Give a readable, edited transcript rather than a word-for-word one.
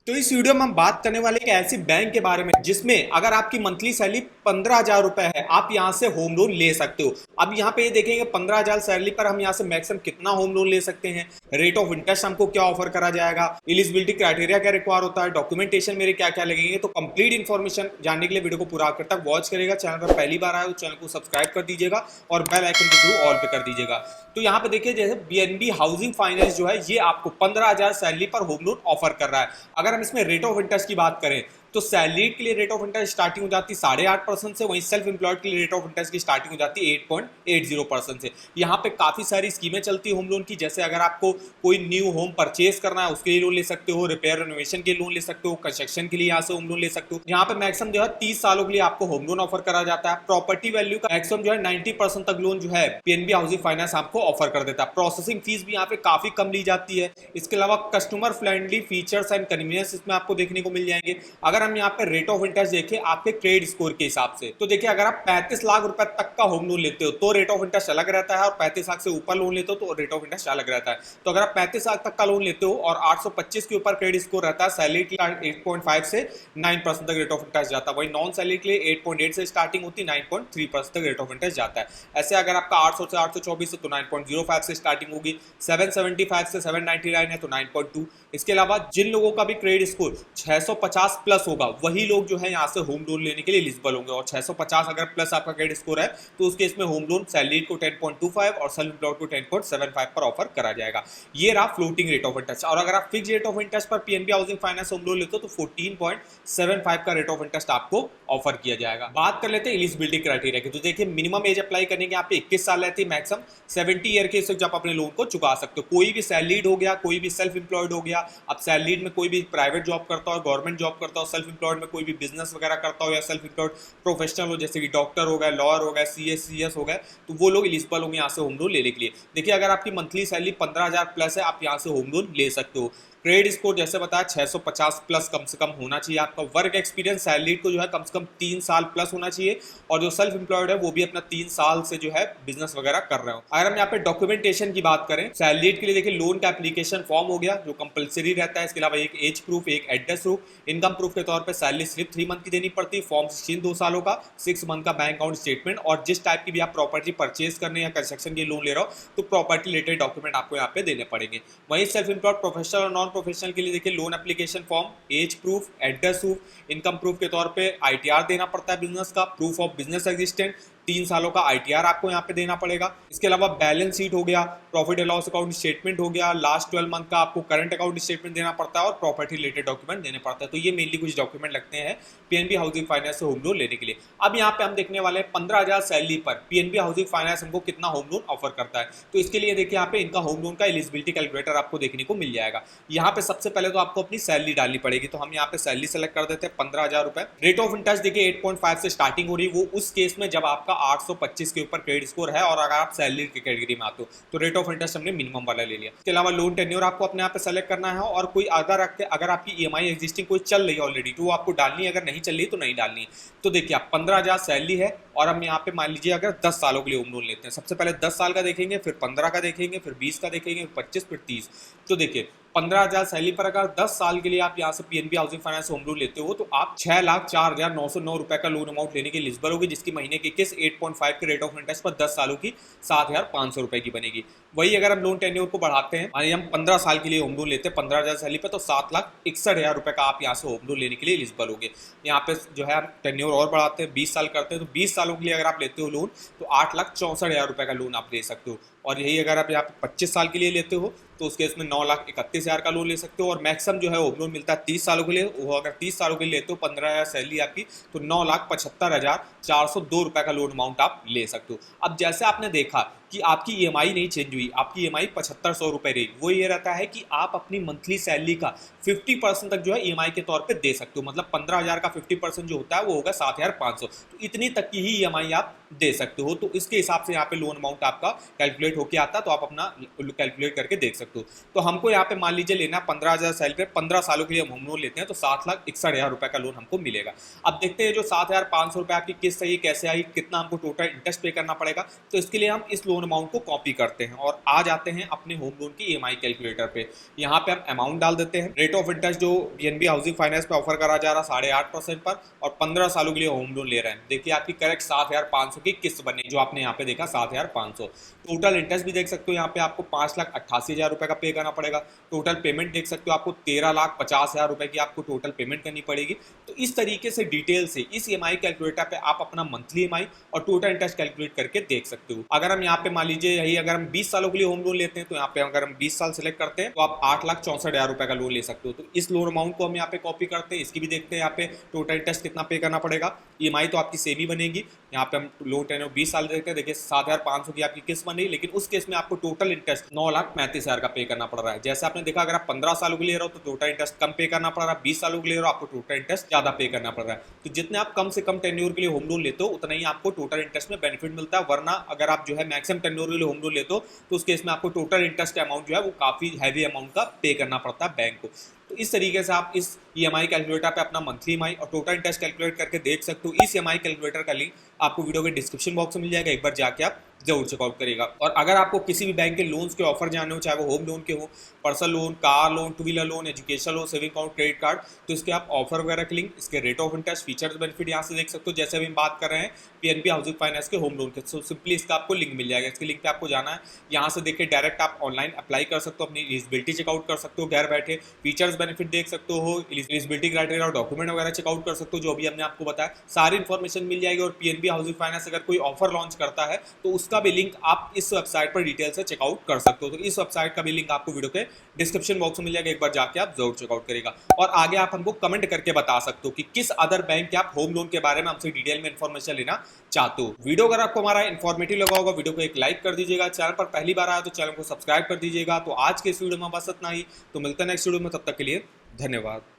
तो इस वीडियो में हम बात करने वाले एक ऐसी बैंक के बारे में जिसमें अगर आपकी मंथली सैलरी 15,000 रुपए है, आप यहां से होम लोन ले सकते हो। अब यहां पे ये देखेंगे 15,000 सैलरी पर हम यहां से मैक्सिमम कितना होम लोन ले सकते हैं, रेट ऑफ इंटरेस्ट हमको क्या ऑफर करा जाएगा, एलिजिबिलिटी क्राइटेरिया क्या रिक्वायर होता है, डॉक्यूमेंटेशन मेरे क्या क्या लगेंगे। तो कंप्लीट इन्फॉर्मेशन जानने के लिए वीडियो को पूरा आखिर तक वॉच करेगा। चैनल पर पहली बार आए तो चैनल को सब्सक्राइब कर दीजिएगा और बेल आइकन के थ्रू ऑल पे कर दीजिएगा। तो यहाँ पे देखिए जैसे बीएनबी हाउसिंग फाइनेंस जो है ये आपको 15,000 सैलरी पर होम लोन ऑफर कर रहा है। अगर हम इसमें रेट ऑफ इंटरेस्ट की बात करें तो सैलरी के लिए रेट ऑफ इंटरेस्ट स्टार्टिंग हो जाती है 8.5% से, वहीं सेल्फ एम्प्लॉयड के लिए रेट ऑफ इंटरेस्ट की स्टार्टिंग हो जाती है 8.80% से। यहाँ पे काफी सारी स्कीमें चलती है होम लोन की, जैसे अगर आपको कोई न्यू होम परचेज करना है उसके लिए लोन ले सकते हो, रिपेयर रिनोवेशन के लिए लोन ले सकते हो, कंस्ट्रक्शन के लिए यहाँ से होम लोन ले सकते हो। यहाँ पे मैक्सिमम जो है 30 सालों के लिए आपको होम लोन ऑफर करा जाता है। प्रॉपर्टी वैल्यू का मैक्सिमम जो है 90% तक लोन जो है पीएनबी हाउसिंग फाइनेंस आपको ऑफर कर देता है। प्रोसेसिंग फीस भी यहाँ पे काफी कम ली जाती है। इसके अलावा customer friendly features and convenience इसमें आपको देखने को मिल जाएंगे। अगर हम यहाँ पे रेट ऑफ इंटरेस्ट देखें आपके क्रेडिट स्कोर के हिसाब से, तो देखिए अगर आप 35 लाख रुपए तक का होम लोन लेते हो तो रेट ऑफ इंटरेस्ट अलग रहता है, और 35 लाख से ऊपर लोन लेते हो तो रेट ऑफ इंटरेस्ट अलग रहता है। तो अगर आप 35 लाख तक का लोन लेते हो और 825 के ऊपर क्रेडिट स्कोर रहता है, सैलरी के लिए 8.5 से 9% तक रेट ऑफ इंटरेस्ट जाता है। वही नॉन सैलरी के लिए 8.8 से स्टार्टिंग होती है, 9.3% तक रेट ऑफ इंटरेस्ट जाता है। ऐसे अगर आपका 800 से 824 है तो 9.05 से स्टार्टिंग होगी, 775 से 799 है तो 9.2। इसके अलावा जिन लोगों का भी क्रेडिट स्कोर 650 प्लस होगा वही लोग जो है यहाँ से होम लोन लेने के लिए एलिजिबल होंगे। और 650 अगर प्लस आपका क्रेडिट स्कोर है तो उस केस में होम लोन सैलरी को 10.25 और सेल्फ एम्प्लॉयड को 10.75 पर ऑफर करा जाएगा। ये रहा फ्लोटिंग रेट ऑफ इंटरेस्ट। और अगर आप फिक्स रेट ऑफ इंटरेस्ट पर PNB housing finance home loan लेते हो तो 14.75 का रेट ऑफ इंटरेस्ट आपको ऑफर किया जाएगा। बात कर लेते हैं एलिजिबिलिटी क्राइटेरिया की। तो देखिए मिनिमम एज अप्लाई करने के यहाँ पे 21 साल रहती है, मैक्सिमम 70 ईयर के जब अपने लोन को चुका सकते हो। कोई भी सैलरीड हो गया, कोई भी सेल्फ एम्प्लॉयड हो गया। अब सैलरीड में कोई भी प्राइवेट जॉब करता हो, गवर्नमेंट जॉब करता हो, सेल्फ एम्प्लॉयड में कोई भी बिजनेस वगैरह करता हो या सेल्फ एम्प्लॉयड प्रोफेशनल हो, जैसे कि डॉक्टर हो गया, लॉयर हो गया, सीएस हो गया, तो वो लोग एलिजिबल होंगे यहाँ से होम लोन लेने के लिए। देखिए अगर आपकी मंथली सैलरी 15,000 प्लस है आप यहाँ से होम लोन ले सकते हो। क्रेडिट स्कोर जैसे बताया 650 प्लस कम से कम होना चाहिए। आपका वर्क एक्सपीरियंस सैलरीड को जो है कम से कम 3 साल प्लस होना चाहिए, और जो सेल्फ एम्प्लॉयड है वो भी अपना 3 साल से जो है बिजनेस वगैरह कर रहे हो। अगर हम यहाँ पे डॉक्यूमेंटेशन की बात करें सैलरीड के लिए, देखिए लोन का एप्लीकेशन फॉर्म हो गया जो कंपलसरी रहता है। इसके अलावा एक एज प्रूफ, एक एड्रेस प्रूफ, इनकम प्रूफ के तौर पर सैलरी स्लिप 3 मंथ की देनी पड़ती है, फॉर्म 16 2 सालों का, 6 मंथ का बैंक अकाउंट स्टेटमेंट, और जिस टाइप की भी आप प्रॉपर्टी परचेज करने या कंस्ट्रक्शन के लोन ले रहे हो तो प्रॉपर्टी रिलेटेड डॉक्यूमेंट आपको यहाँ पे देने पड़ेंगे। वहीं सेल्फ एम्प्लॉयड प्रोफेशनल और नॉन प्रोफेशनल के लिए देखिए loan application form, age proof, address proof, income proof के तौर पे आईटीआर देना पड़ता है बिजनेस का, प्रूफ ऑफ बिजनेस एग्जिस्टेंट 3 सालों का आईटीआर आपको यहाँ पे देना पड़ेगा। इसके अलावा बैलेंस शीट हो गया, profit and loss account statement हो गया, लास्ट 12 मंथ का आपको करंट अकाउंट स्टेटमेंट देना पड़ता है, और प्रॉपर्टी रिलेटेड डॉक्यूमेंट देने पड़ता है। तो ये मेनली कुछ डॉक्यूमेंट लगते हैं पीएनबी हाउसिंग फाइनेंस से होम लोन लेने के लिए। अब यहाँ पे हम देखने वाले हैं 15,000 सैलरी पर पीएनबी हाउसिंग फाइनेंस हमको कितना होम लोन ऑफर करता है। तो इसके लिए देखिए यहाँ पे इनका होम लोन का एलिजिबिलिटी कैलकुलेटर आपको देखने को मिल जाएगा। यहाँ पे सबसे पहले तो आपको अपनी सैलरी डालनी पड़ेगी, तो हम यहाँ पे सैलरी सेलेक्ट कर देते हैं 15,000 रुपए। रेट ऑफ इंटरेस्ट देखिए 8.5 से स्टार्टिंग हो रही है, वो उस केस में जब आपका 825 के ऊपर क्रेडिट स्कोर है और अगर आप सैलरी की कैटेगरी में आते हो तो रेट ऑफ इंटरेस्ट हमने मिनिमम वाला ले लिया। इसके अलावा लोन टेन्योर आपको अपने यहाँ पे सेलेक्ट करना है, और कोई अगर आपकी ईएमआई एग्जिस्टिंग कोई चल रही है ऑलरेडी तो वो आपको डालनी है, अगर नहीं चल रही तो नहीं डालनी है। तो देखिए आप 15,000 सैलरी है और हम यहाँ पे मान लीजिए अगर 10 सालों के लिए होम लोन लेते हैं, सबसे पहले 10 साल का देखेंगे, फिर 15 का देखेंगे, फिर 20 का देखेंगे, 25, फिर 30। तो देखिए 15,000 सैलरी पर अगर 10 साल के लिए आप यहाँ से PNB housing finance home loan लेते हो तो आप 6,04,909 रुपए का लोन अमाउंट लेने के एलिजिबल होगी, जिसकी महीने की किस्त 8.5 के रेट ऑफ इंटरेस्ट पर 10 सालों की 7,500 रुपए की बनेगी। वही अगर हम लोन टेन्योर को बढ़ाते हैं, हम 15 साल के लिए होम लोन लेते हैं 15,000 सैलरी पर, तो 7,61,000 रुपए का आप यहाँ से होम लोन लेने के लिए एलिजिबल होगे। यहाँ पे जो है हम टेन्योर और बढ़ाते हैं, 20 साल करते हैं, तो 20 सालों के लिए अगर आप लेते हो लोन तो 8,64,000 रुपए का लोन आप ले सकते हो। और यही अगर आप यहाँ पे 25 साल के लिए लेते हो तो उसके इसमें 9,31,000 का लोन ले सकते हो। और मैक्सिमम जो है होम लोन मिलता है 30 सालों के लिए, वो अगर 30 सालों के लिए लेते हो 15,000 सैलरी आपकी तो 9,75,402 रुपए का लोन अमाउंट आप ले सकते हो। अब जैसे आपने देखा कि आपकी ईएमआई नहीं चेंज हुई, आपकी ईएमआई 7,500 रुपए रही, वो ये रहता है कि आप अपनी मंथली सैलरी का 50% तक जो है ईएमआई के तौर पे दे सकते हो। मतलब 15,000 का 50% जो होता है वो होगा 7,500, तो इतनी तक की ही ईएमआई आप दे सकते हो। तो इसके हिसाब से यहाँ पे लोन अमाउंट आपका कैलकुलेट होकर आता है, तो आप अपना कैलकुलेट करके देख सकते हो। तो हमको यहाँ पे मान लीजिए लेना 15,000 सैलरी पे, 15 सालों के लिए हम होम लोन लेते हैं तो 7,61,000 रुपए का लोन हमको मिलेगा। अब देखते हैं जो 7,500 रुपए आपकी किस्त है ये कैसे आई, कितना हमको टोटल इंटरेस्ट पे करना पड़ेगा। तो इसके लिए हम इस लोन लोन अमाउंट को कॉपी करते हैं और आ जाते हैं अपने होम लोन की ईएमआई कैलकुलेटर पे। यहाँ पे हम अमाउंट डाल देते हैं। रेट ऑफ इंटरेस्ट जो पीएनबी हाउसिंग फाइनेंस पे ऑफर करा जा रहा है 8.5% पर, और 15 सालों के लिए होम लोन ले रहे हैं। देखिए आपकी करेक्ट 7,500 की किस्त बनी, जो आपने यहाँ पे देखा 7,500। टोटल इंटरेस्ट भी देख सकते हो, यहाँ पे आपको 5,88,000 रुपए का पे करना पड़ेगा। टोटल पेमेंट देख सकते हो, आपको 13,50,000 रुपए की आपको टोटल पेमेंट करनी पड़ेगी। तो इस तरीके से डिटेल से इस ईएमआई कैलकुलेटर पे आप अपना मंथली ईएमआई और टोटल इंटरेस्ट कैलकुलेट करके देख सकते हो। अगर हम यहाँ पे मान लीजिए यही अगर हम 20 सालों के लिए होम लोन लेते हैं, तो यहाँ पे अगर हम 20 साल सेलेक्ट करते हैं तो आप 8,64,000 रुपए का लोन ले सकते हो। तो इस लोन अमाउंट को हम यहाँ पे कॉपी करते हैं, इसकी भी देखते हैं यहाँ पे टोटल इंटरेस्ट कितना पे करना पड़ेगा। ईएमआई तो आपकी सेम ही बनेगी। यहाँ पे हम लोन टेन्योर 20 साल देखते हैं, देखिए 7,500 की आपकी किस्त बन रही, लेकिन उस केस में आपको टोटल इंटरेस्ट 9,35,000 का पे करना पड़ रहा है। जैसे आपने देखा अगर आप 15 सालों के लिए रहो तो टोटल इंटरेस्ट कम पे करना पड़ रहा है, 20 सालों के लिए रहो आपको टोटल इंटरेस्ट ज्यादा पे करना पड़ रहा है। तो जितने आप कम से कम टेन्योर के लिए होम लोन लेते हो उतना ही आपको टोटल इंटरेस्ट में बेनिफिट मिलता है। वरना अगर आप जो है मैक्सिमम टेन्योर के लिए होम लोन लेते हो तो उस केस में आपको टोटल इंटरेस्ट अमाउंट जो है वो काफी हैवी अमाउंट का पे करना पड़ता है बैंक को। तो इस तरीके से आप इस ईएमआई कैलकुलेटर पे अपना मंथली ईएमआई और टोटल इंटरेस्ट कैलकुलेट करके देख सकते हो। इस ईएमआई कैलकुलेटर का लिंक आपको वीडियो के डिस्क्रिप्शन बॉक्स में मिल जाएगा, एक बार जाके आप जरूर चेकआउट करेगा। और अगर आपको किसी भी बैंक के लोन्स के ऑफर जानने हो, चाहे वो होम लोन के हो, personal loan, car loan, two wheeler loan, education loan, saving account, credit card, तो इसके आप ऑफर वगैरह के लिंक, इसके rate of interest, features, benefit यहाँ से देख सकते हो। जैसे अभी हम बात कर रहे हैं पीएनबी हाउसिंग फाइनेंस के होम लोन के, तो सिंपली इसका आपको लिंक मिल जाएगा। इसके लिंक पे आपको जाना है, यहाँ से देखिए डायरेक्ट आप ऑनलाइन अप्लाई कर सकते हो, अपनी एलिजिबिलिटी चेकआउट कर सकते हो घर बैठे, फीचर्स बेनिफिट देख सकते हो, एलिजिबिलिटी क्राइटेरिया और डॉक्यूमेंट वगैरह चेकआउट कर सकते हो, जो भी हमने आपको बताया सारी इन्फॉर्मेशन मिल जाएगी। और पीएनबी हाउसिंग फाइनेंस अगर कोई ऑफर लॉन्च करता है तो उसका भी लिंक आप इस वेबसाइट पर डिटेल से चेकआउट कर सकते हो। तो इस वेबसाइट का भी लिंक आपको वीडियो के डिस्क्रिप्शन बॉक्स में मिल जाएगा, एक बार जाके आप जरूर चेकआउट करेगा। और आगे आप हमको कमेंट करके बता सकते हो कि किस अदर बैंक के आप होम लोन के बारे में हमसे डिटेल में इन्फॉर्मेशन लेना चाहते हो। वीडियो अगर आपको हमारा इन्फॉर्मेटिव लगा होगा, वीडियो को एक लाइक कर दीजिएगा। चैनल पर पहली बार आया तो चैनल को सब्सक्राइब कर दीजिएगा। तो आज के इस वीडियो में बस इतना ही, तो मिलते हैं नेक्स्ट वीडियो में, तब तक के लिए धन्यवाद।